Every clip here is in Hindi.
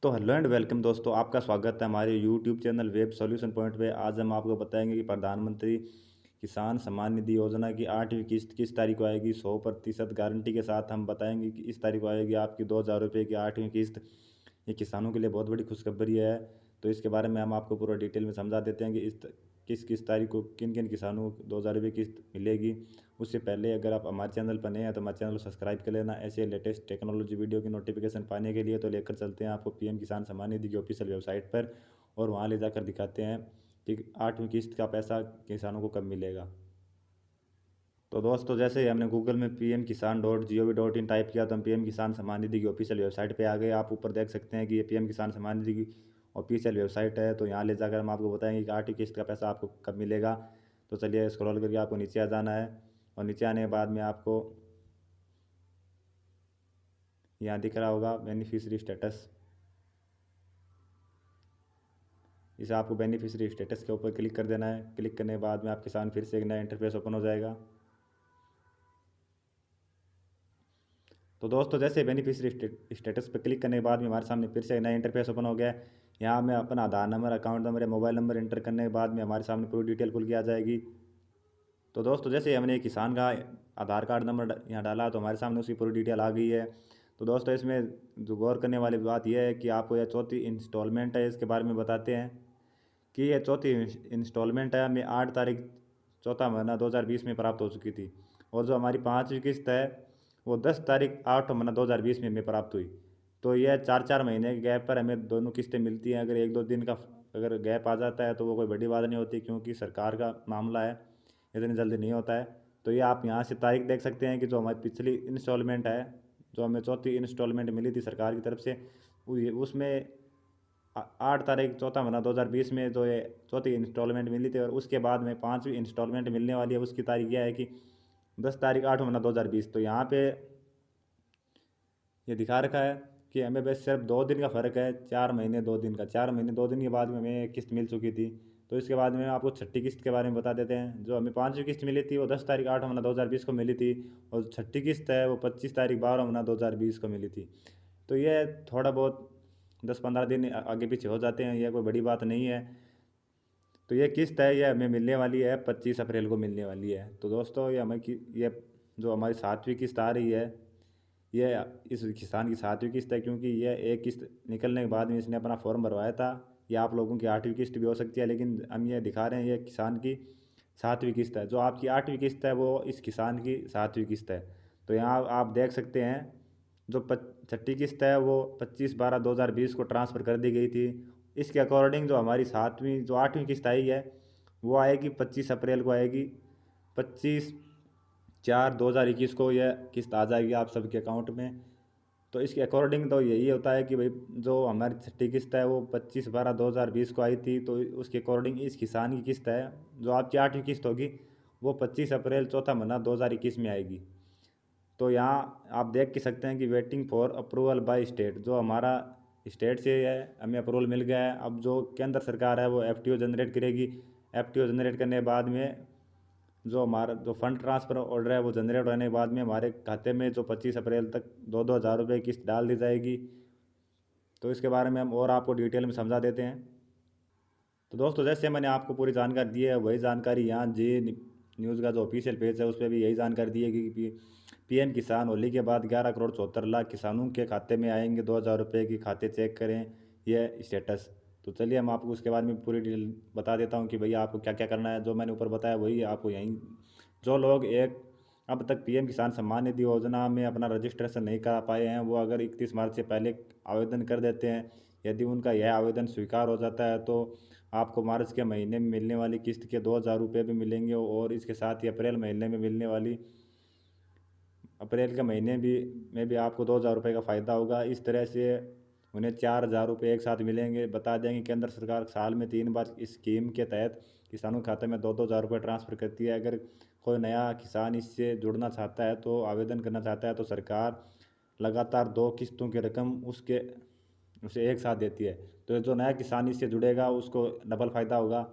तो हेलो एंड वेलकम दोस्तों, आपका स्वागत है हमारे YouTube channel web solution point पे। आज हम आपको बताएंगे कि प्रधानमंत्री किसान सम्मान निधि योजना की 8वीं किस्त किस तारीख को आएगी। 100% गारंटी के साथ हम बताएंगे कि इस तारीख को आएगी आपकी 2,000 रुपये की 8वीं किस्त। ये किसानों के लिए बहुत बड़ी खुशखबरी है। तो इसके बारे में हम आपको पूरा डिटेल में समझा देते हैं कि किस किस तारीख को किन किन किसानों को 2,000 रुपये किस्त मिलेगी। उससे पहले अगर आप हमारे चैनल पर नए हैं तो हमारे चैनल को सब्सक्राइब कर लेना। ऐसे लेटेस्ट टेक्नोलॉजी वीडियो की नोटिफिकेशन पाने के लिए तो लेकर चलते हैं आपको पीएम किसान सम्मान निधि की ऑफिशियल वेबसाइट पर, और वहाँ ले जाकर दिखाते हैं कि 8वीं किस्त का पैसा किसानों को कब मिलेगा। तो दोस्तों, जैसे ही हमने गूगल में pm-kisan.gov.in टाइप किया तो हम पीएम किसान सम्मान निधि की ऑफिशियल वेबसाइट पे आ गए। आप ऊपर देख सकते हैं कि ये पीएम किसान सम्मान निधि की ऑफिशियल वेबसाइट है। तो यहाँ ले जाकर हम आपको बताएंगे कि 8वीं किस्त का पैसा आपको कब मिलेगा। तो चलिए स्क्रॉल करके आपको नीचे आ जाना है, और नीचे आने के बाद में आपको यहाँ दिख रहा होगा बेनिफिशियरी स्टेटस। इसे आपको बेनिफिशियरी स्टेटस के ऊपर क्लिक कर देना है। क्लिक करने के बाद में आपके सामने फिर से एक नया इंटरफेस ओपन हो जाएगा। तो दोस्तों, जैसे बेनिफिशियरी स्टेटस पर क्लिक करने के बाद में हमारे सामने फिर से एक नया इंटरफेस ओपन हो गया है। यहाँ में अपना आधार नंबर, अकाउंट नंबर या मोबाइल नंबर इंटर करने के बाद में हमारे सामने पूरी डिटेल खुल के आ जाएगी। तो दोस्तों, जैसे हमने एक किसान का आधार कार्ड नंबर यहाँ डाला तो हमारे सामने उसकी पूरी डिटेल आ गई है। तो दोस्तों, इसमें जो गौर करने वाली बात यह है कि आपको यह चौथी इंस्टॉलमेंट है, इसके बारे में बताते हैं कि यह चौथी इंस्टॉलमेंट है। हमें 8 तारीख चौथा महीना 2020 में प्राप्त हो चुकी थी, और जो हमारी 5वीं किस्त है वो 10 तारीख 8 महीना 2020 में हमें प्राप्त हुई। तो यह 4-4 महीने के गैप पर हमें दोनों किस्तें मिलती हैं। अगर 1-2 दिन का अगर गैप आ जाता है तो वो कोई बड़ी बात नहीं होती, क्योंकि सरकार का मामला है, इतनी जल्दी नहीं होता है। तो ये आप यहाँ से तारीख देख सकते हैं कि जो हमारी पिछली इंस्टॉलमेंट है, जो हमें चौथी इंस्टॉलमेंट मिली थी सरकार की तरफ से, उसमें 8 तारीख चौथा महीना 2020 में जो ये चौथी इंस्टॉलमेंट मिली थी, और उसके बाद में 5वीं इंस्टॉलमेंट मिलने वाली है। उसकी तारीख यह है कि 10 तारीख 8 महीना 2020। तो यहाँ पे ये दिखा रखा है कि हमें बस सिर्फ 2 दिन का फ़र्क है, 4 महीने 2 दिन का। 4 महीने 2 दिन के बाद में हमें किस्त मिल चुकी थी। तो इसके बाद में आपको छठी किस्त के बारे में बता देते हैं। जो हमें 5वीं किस्त मिली थी वो 10 तारीख 8 महीना 2020 को मिली थी, और छठी किस्त है वो 25 तारीख 12 महीना 2020 को मिली थी। तो ये थोड़ा बहुत 10-15 दिन आगे पीछे हो जाते हैं, यह कोई बड़ी बात नहीं है। तो ये किस्त है, ये हमें मिलने वाली है 25 अप्रैल को मिलने वाली है। तो दोस्तों, ये जो हमारी 7वीं किस्त आ रही है, ये इस किसान की 7वीं किस्त है, क्योंकि यह एक किस्त निकलने के बाद में इसने अपना फॉर्म भरवाया था। ये आप लोगों की 8वीं किस्त भी हो सकती है, लेकिन हम ये दिखा रहे हैं ये किसान की 7वीं किस्त है। जो आपकी 8वीं किस्त है वो इस किसान की 7वीं किस्त है। तो यहाँ आप देख सकते हैं जो छठी किस्त है वो 25/12/2020 को ट्रांसफ़र कर दी गई थी। इसके अकॉर्डिंग जो हमारी 7वीं जो 8वीं किस्त आई है वो आएगी 25 अप्रैल को आएगी। 25/4/2021 को यह किस्त आ जाएगी आप सबके अकाउंट में। तो इसके अकॉर्डिंग तो यही होता है कि भाई, जो हमारी छठी किस्त है वो 25/12/2020 को आई थी, तो उसके अकॉर्डिंग इस किसान की किस्त है जो आपकी 8वीं किस्त होगी वो 25 अप्रैल चौथा महीना 2021 में आएगी। तो यहाँ आप देख के सकते हैं कि waiting for approval by state, जो हमारा स्टेट से है हमें अप्रूवल मिल गया है। अब जो केंद्र सरकार है वो एफटीओ जनरेट करेगी। एफटीओ जनरेट करने के बाद में जो हमारा जो फंड ट्रांसफ़र ऑर्डर है वो जनरेट होने के बाद में हमारे खाते में जो 25 अप्रैल तक 2-2 हज़ार रुपये किस्त डाल दी जाएगी। तो इसके बारे में हम और आपको डिटेल में समझा देते हैं। तो दोस्तों, जैसे मैंने आपको पूरी जानकारी दी है वही जानकारी यहाँ जी न्यूज़ का जो ऑफिशियल पेज है उस पर भी यही जानकारी दी है कि पीएम किसान होली के बाद 11 करोड़ 74 लाख किसानों के खाते में आएंगे 2,000 रुपये की। खाते चेक करें ये स्टेटस। तो चलिए हम आपको उसके बारे में पूरी डिटेल बता देता हूँ कि भैया आपको क्या क्या करना है। जो मैंने ऊपर बताया वही आपको यहीं, जो लोग एक अब तक पीएम किसान सम्मान निधि योजना में अपना रजिस्ट्रेशन नहीं करा पाए हैं वो अगर 31 मार्च से पहले आवेदन कर देते हैं, यदि उनका यह आवेदन स्वीकार हो जाता है तो आपको मार्च के महीने में मिलने वाली किस्त के 2,000 रुपये भी मिलेंगे, और इसके साथ ही अप्रैल महीने में मिलने वाली अप्रैल के महीने भी में भी आपको 2,000 रुपये का फ़ायदा होगा। इस तरह से उन्हें 4,000 रुपये एक साथ मिलेंगे। बता देंगे केंद्र सरकार साल में 3 बार इस स्कीम के तहत किसानों के खाते में 2-2 हज़ार रुपये ट्रांसफ़र करती है। अगर कोई नया किसान इससे जुड़ना चाहता है तो आवेदन करना चाहता है तो सरकार लगातार 2 किस्तों की रकम उसे एक साथ देती है। तो जो नया किसान इससे जुड़ेगा उसको डबल फ़ायदा होगा।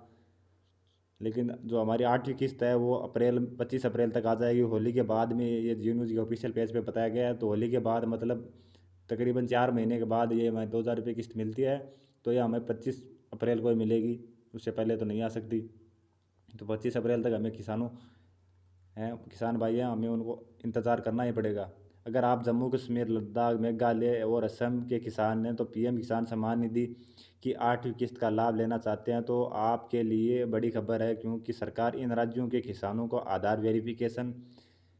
लेकिन जो हमारी 8वीं किस्त है वो 25 अप्रैल तक आ जाएगी, होली के बाद में। ये जी न्यूज़ के ऑफिशियल पेज पे बताया गया है। तो होली के बाद मतलब तकरीबन 4 महीने के बाद ये हमें 2,000 रुपये किस्त मिलती है। तो ये हमें 25 अप्रैल को ही मिलेगी, उससे पहले तो नहीं आ सकती। तो 25 अप्रैल तक हमें किसान भाई हैं, हमें उनको इंतज़ार करना ही पड़ेगा। अगर आप जम्मू कश्मीर, लद्दाख, मेघालय और असम के किसान हैं तो पीएम किसान सम्मान निधि की 8वीं किस्त का लाभ लेना चाहते हैं तो आपके लिए बड़ी खबर है, क्योंकि सरकार इन राज्यों के किसानों को आधार वेरिफिकेशन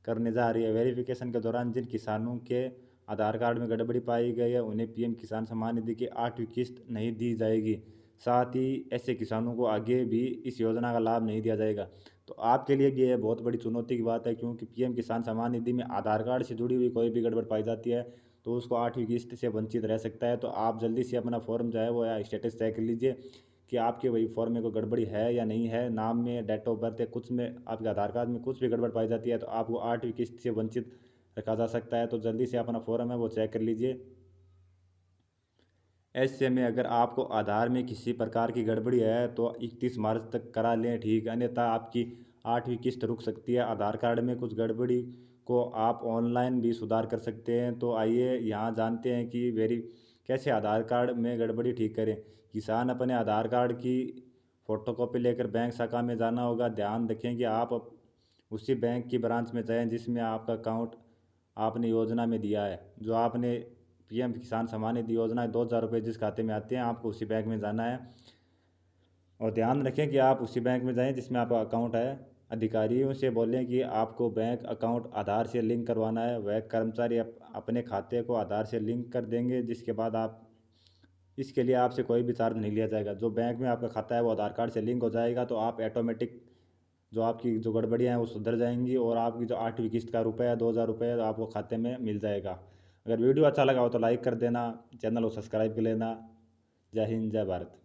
करने जा रही है। वेरिफिकेशन के दौरान जिन किसानों के आधार कार्ड में गड़बड़ी पाई गई है उन्हें पीएम किसान सम्मान निधि की 8वीं किस्त नहीं दी जाएगी। साथ ही ऐसे किसानों को आगे भी इस योजना का लाभ नहीं दिया जाएगा। तो आपके लिए भी ये बहुत बड़ी चुनौती की बात है, क्योंकि पीएम किसान सम्मान निधि में आधार कार्ड से जुड़ी हुई कोई भी गड़बड़ पाई जाती है तो उसको 8वीं किस्त से वंचित रह सकता है। तो आप जल्दी से अपना फॉर्म जो है वो या स्टेटस चेक कर लीजिए कि आपके वही फॉर्म में कोई गड़बड़ी है या नहीं है। नाम में, डेट ऑफ बर्थ या कुछ में, आपके आधार कार्ड में कुछ भी गड़बड़ पाई जाती है तो आपको 8वीं किस्त से वंचित रखा जा सकता है। तो जल्दी से अपना फॉर्म है वो चेक कर लीजिए। ऐसे में अगर आपको आधार में किसी प्रकार की गड़बड़ी है तो 31 मार्च तक करा लें, ठीक, अन्यथा आपकी 8वीं किस्त रुक सकती है। आधार कार्ड में कुछ गड़बड़ी को आप ऑनलाइन भी सुधार कर सकते हैं। तो आइए यहाँ जानते हैं कि कैसे आधार कार्ड में गड़बड़ी ठीक करें। किसान अपने आधार कार्ड की फ़ोटोकॉपी लेकर बैंक शाखा में जाना होगा। ध्यान रखें कि आप उसी बैंक की ब्रांच में जाएं जिसमें आपका अकाउंट आपने योजना में दिया है। जो आपने पीएम किसान सम्मान निधि योजना 2,000 रुपये जिस खाते में आते हैं आपको उसी बैंक में जाना है। और ध्यान रखें कि आप उसी बैंक में जाएं जिसमें आपका अकाउंट है। अधिकारियों से बोलें कि आपको बैंक अकाउंट आधार से लिंक करवाना है। वह कर्मचारी अपने खाते को आधार से लिंक कर देंगे, जिसके बाद आप इसके लिए आपसे कोई भी चार्ज नहीं लिया जाएगा। जो बैंक में आपका खाता है वो आधार कार्ड से लिंक हो जाएगा तो आप ऑटोमेटिक जो आपकी जो गड़बड़ियाँ हैं वो सुधर जाएंगी और आपकी जो 8वीं किस्त का रुपये 2,000 रुपये आपको खाते में मिल जाएगा। अगर वीडियो अच्छा लगा हो तो लाइक कर देना, चैनल को सब्सक्राइब कर लेना। जय हिंद, जय भारत।